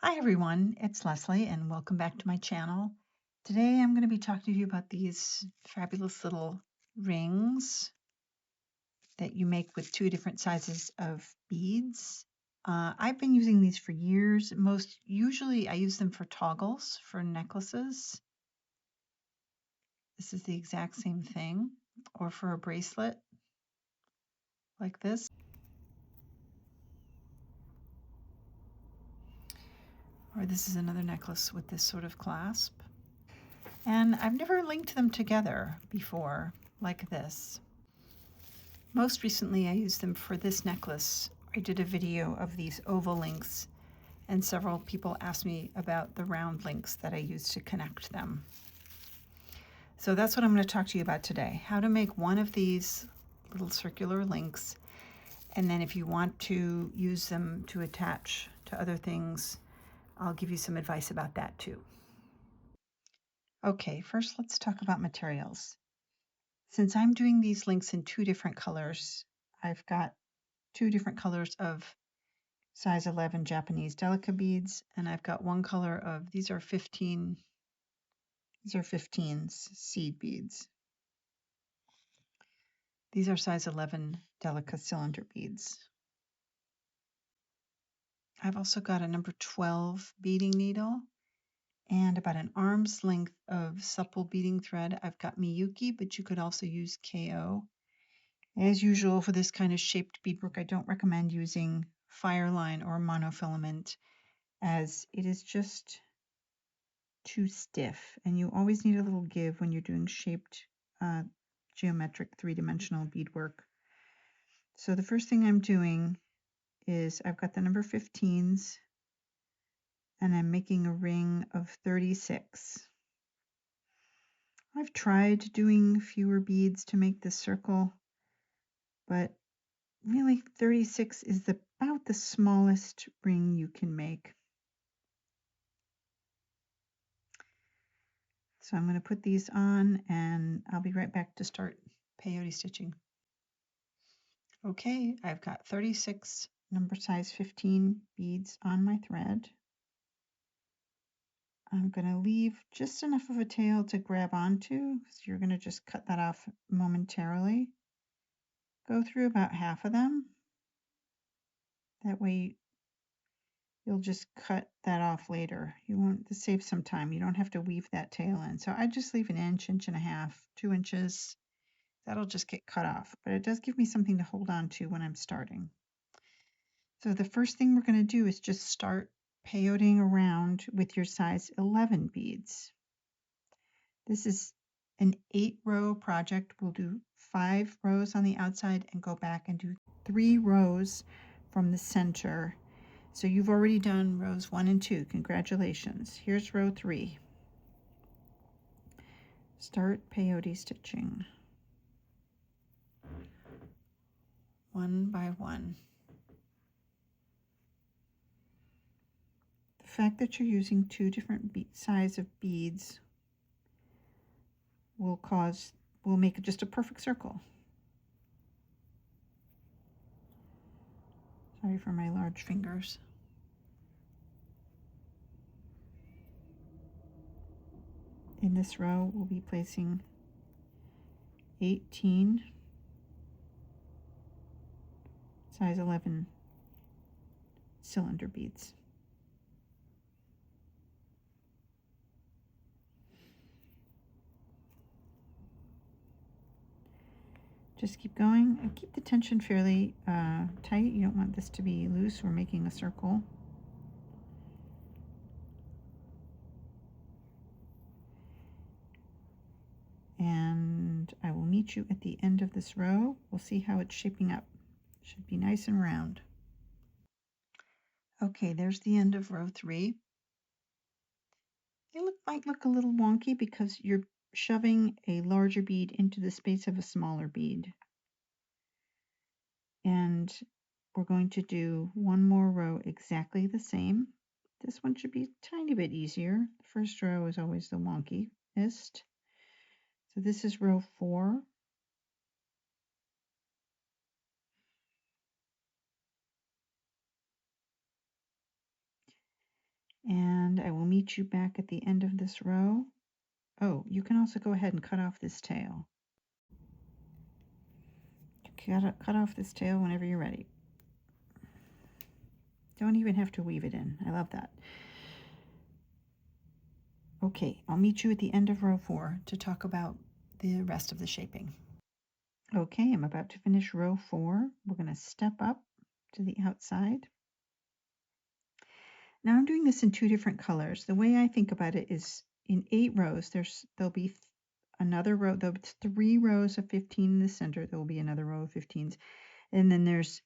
Hi everyone, it's Leslie and welcome back to my channel. Today I'm going to be talking to you about these fabulous little rings that you make with two different sizes of beads. I've been using these for years. Usually I use them for toggles, for necklaces. This is the exact same thing, or for a bracelet like this. Or this is another necklace with this sort of clasp. And I've never linked them together before like this. Most recently, I used them for this necklace. I did a video of these oval links, and several people asked me about the round links that I used to connect them. So that's what I'm going to talk to you about today, how to make one of these little circular links, and then if you want to use them to attach to other things, I'll give you some advice about that too. Okay, first let's talk about materials. Since I'm doing these links in two different colors, I've got two different colors of size 11 Japanese Delica beads, and I've got one color of, these are 15s seed beads. These are size 11 Delica cylinder beads. I've also got a number 12 beading needle and about an arm's length of supple beading thread. I've got Miyuki, but you could also use KO. As usual for this kind of shaped beadwork, I don't recommend using fireline or monofilament, as it is just too stiff, and you always need a little give when you're doing shaped geometric three-dimensional beadwork. So the first thing I'm doing is I've got the number 15s and I'm making a ring of 36. I've tried doing fewer beads to make this circle, but really 36 is about the smallest ring you can make. So I'm going to put these on and I'll be right back to start peyote stitching. Okay, I've got 36 number size 15 beads on my thread. I'm going to leave just enough of a tail to grab onto, so you're going to just cut that off momentarily. Go through about half of them. That way you'll just cut that off later. You want to save some time. You don't have to weave that tail in. So I just leave an inch, inch and a half, 2 inches. That'll just get cut off, but it does give me something to hold on to when I'm starting. So the first thing we're going to do is just start peyoting around with your size 11 beads. This is an 8-row project. We'll do 5 rows on the outside and go back and do 3 rows from the center. So you've already done rows 1 and 2. Congratulations. Here's row 3. Start peyote stitching. One by one. The fact that you're using 2 different size of beads will make it just a perfect circle. Sorry for my large fingers. In this row, we'll be placing 18 size 11 cylinder beads. Just keep going and keep the tension fairly tight. You don't want this to be loose. We're making a circle. And I will meet you at the end of this row. We'll see how it's shaping up. Should be nice and round. Okay, there's the end of row 3. It might look a little wonky because you're shoving a larger bead into the space of a smaller bead. And we're going to do one more row exactly the same. This one should be a tiny bit easier. The first row is always the wonkiest. So this is row 4. And I will meet you back at the end of this row. Oh, you can also go ahead and cut off this tail. Cut off this tail whenever you're ready. Don't even have to weave it in. I love that. Okay, I'll meet you at the end of row 4 to talk about the rest of the shaping. Okay, I'm about to finish row 4. We're going to step up to the outside. Now I'm doing this in 2 different colors. The way I think about it is in 8 rows, there'll be another row, there'll be 3 rows of 15 in the center. There will be another row of 15s. And then there's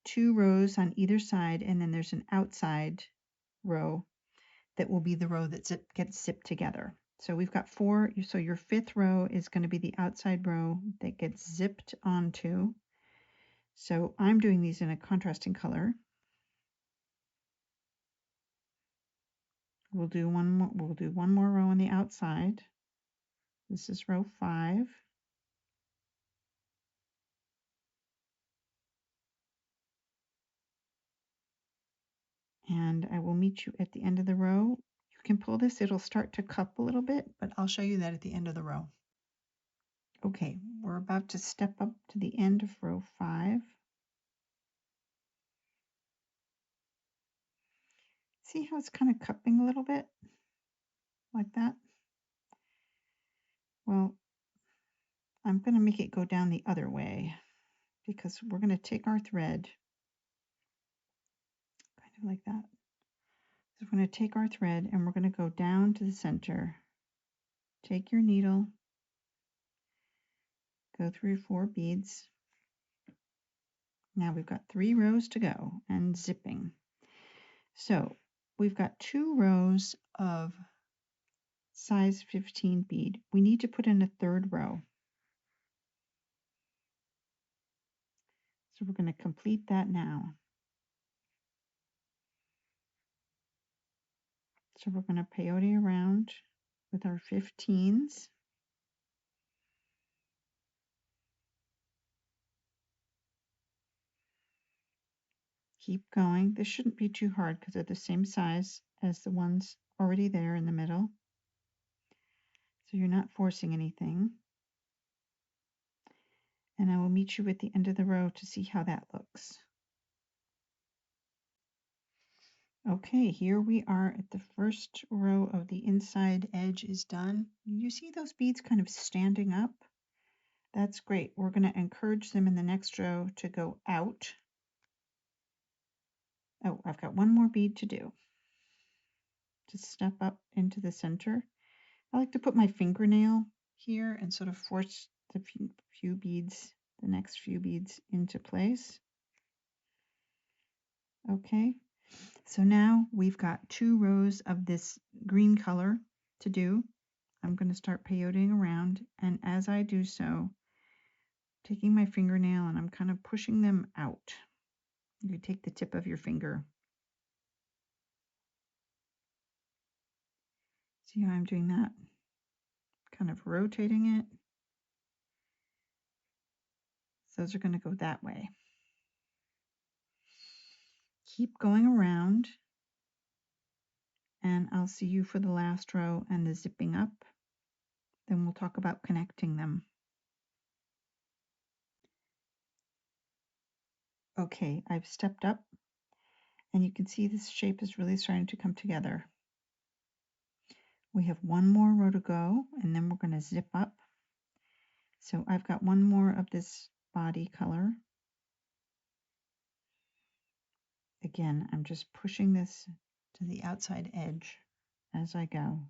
2 rows on either side, and then there's an outside row that will be the row that gets zipped together. So we've got 4, so your 5th row is going to be the outside row that gets zipped onto. So I'm doing these in a contrasting color. We'll do one more row on the outside. This is row 5. And I will meet you at the end of the row. You can pull this, it'll start to cup a little bit, but I'll show you that at the end of the row. Okay, we're about to step up to the end of row 5. See how it's kind of cupping a little bit? Like that? Well, I'm going to make it go down the other way because we're going to take our thread, kind of like that. So we're going to take our thread and we're going to go down to the center. Take your needle, go through 4 beads. Now we've got 3 rows to go and zipping. So we've got 2 rows of size 15 bead. We need to put in a 3rd row. So we're going to complete that now. So we're going to peyote around with our 15s. Keep going. This shouldn't be too hard because they're the same size as the ones already there in the middle. So you're not forcing anything. And I will meet you at the end of the row to see how that looks. Okay, here we are at the first row of the inside edge is done. You see those beads kind of standing up? That's great. We're going to encourage them in the next row to go out. Oh, I've got one more bead to do. To step up into the center. I like to put my fingernail here and sort of force the few beads, the next few beads into place. Okay, so now we've got 2 rows of this green color to do. I'm going to start peyoting around, and as I do so, taking my fingernail and I'm kind of pushing them out. You take the tip of your finger. See how I'm doing that? Kind of rotating it. So those are going to go that way. Keep going around, and I'll see you for the last row and the zipping up. Then we'll talk about connecting them. Okay, I've stepped up, and you can see this shape is really starting to come together. We have one more row to go, and then we're going to zip up. So I've got one more of this body color. Again, I'm just pushing this to the outside edge as I go.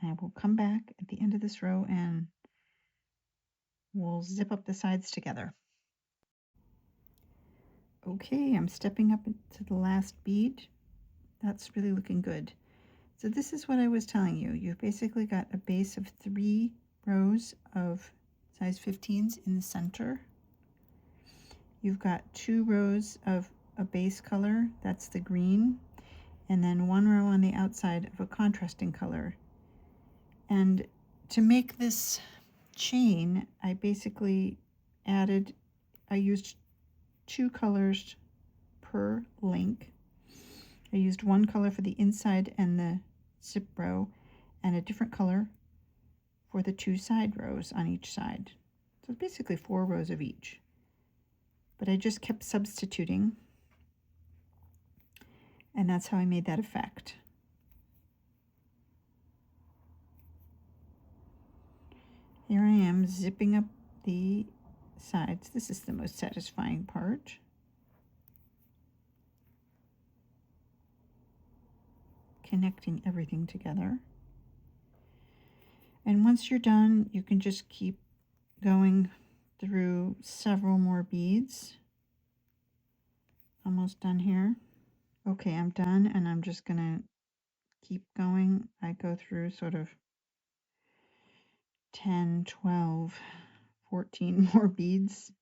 And I will come back at the end of this row and we'll zip up the sides together. Okay, I'm stepping up to the last bead. That's really looking good. So this is what I was telling you. You've basically got a base of 3 rows of size 15s in the center. You've got 2 rows of a base color, that's the green, and then 1 row on the outside of a contrasting color. And to make this chain, I basically I used 2 colors per link. I used one color for the inside and the zip row and a different color for the 2 side rows on each side. So it's basically 4 rows of each. But I just kept substituting, and that's how I made that effect. Here I am zipping up the sides. This is the most satisfying part. Connecting everything together. And once you're done, you can just keep going through several more beads. Almost done here. Okay, I'm done, and I'm just gonna keep going. I go through sort of 10, 12, 14 more beads.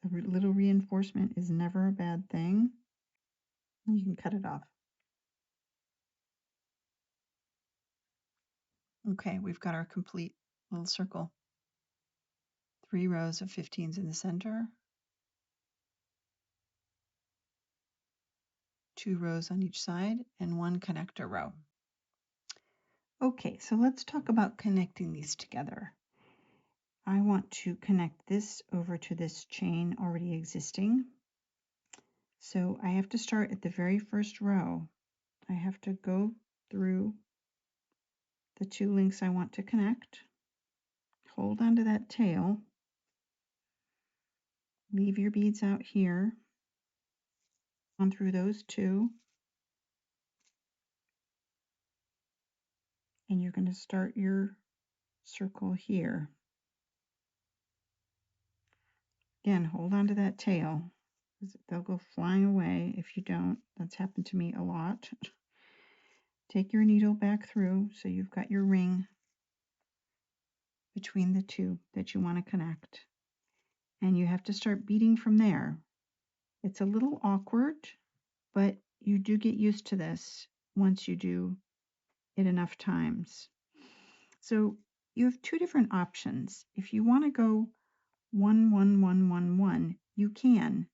A little reinforcement is never a bad thing. You can cut it off. Okay, we've got our complete little circle. 3 rows of 15s in the center, 2 rows on each side, and 1 connector row. Okay, so let's talk about connecting these together. I want to connect this over to this chain already existing. So I have to start at the very first row. I have to go through the 2 links I want to connect, hold onto that tail, leave your beads out here, on through those 2, and you're going to start your circle here. Again, hold on to that tail. They'll go flying away if you don't. That's happened to me a lot. Take your needle back through so you've got your ring between the 2 that you want to connect. And you have to start beading from there. It's a little awkward, but you do get used to this once you do it enough times. So you have 2 different options. If you want to go 1, 1, 1, 1, 1, you can.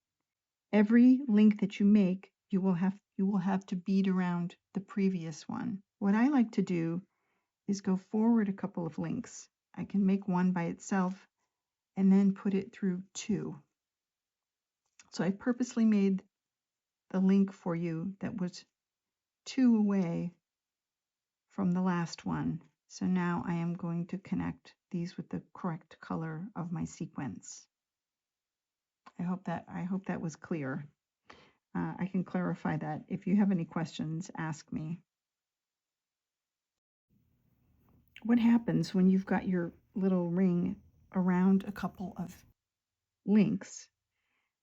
Every link that you make, you will have to bead around the previous one. What I like to do is go forward a couple of links. I can make one by itself and then put it through 2. So I purposely made the link for you that was 2 away from the last one. So now I am going to connect these with the correct color of my sequence. I hope that was clear. I can clarify that. If you have any questions, ask me. What happens when you've got your little ring around a couple of links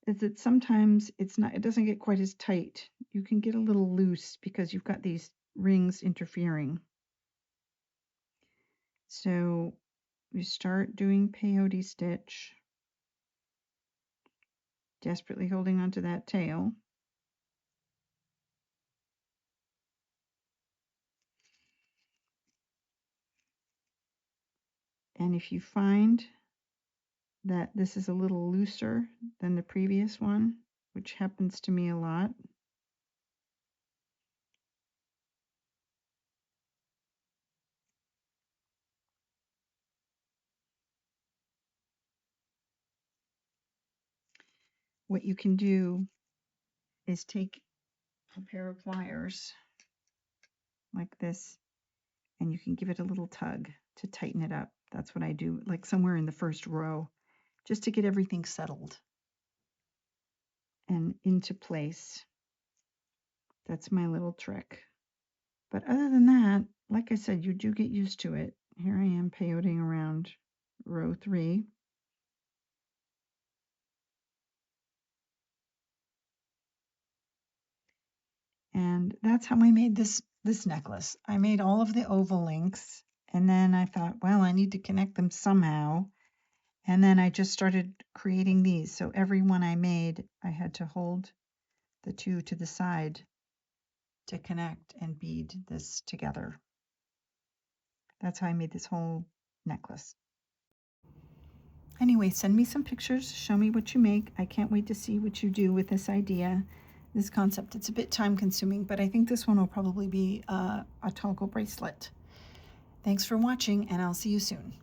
is that sometimes it doesn't get quite as tight. You can get a little loose because you've got these rings interfering. So you start doing peyote stitch, desperately holding onto that tail. And if you find that this is a little looser than the previous one, which happens to me a lot, what you can do is take a pair of pliers like this, and you can give it a little tug to tighten it up. That's what I do, like somewhere in the first row, just to get everything settled and into place. That's my little trick. But other than that, like I said, you do get used to it. Here I am peyoting around row 3. And that's how I made this necklace. I made all of the oval links, and then I thought, well, I need to connect them somehow. And then I just started creating these. So every one I made, I had to hold the 2 to the side to connect and bead this together. That's how I made this whole necklace. Anyway, send me some pictures. Show me what you make. I can't wait to see what you do with this idea, this concept. It's a bit time consuming, but I think this one will probably be a toggle bracelet. Thanks for watching, and I'll see you soon.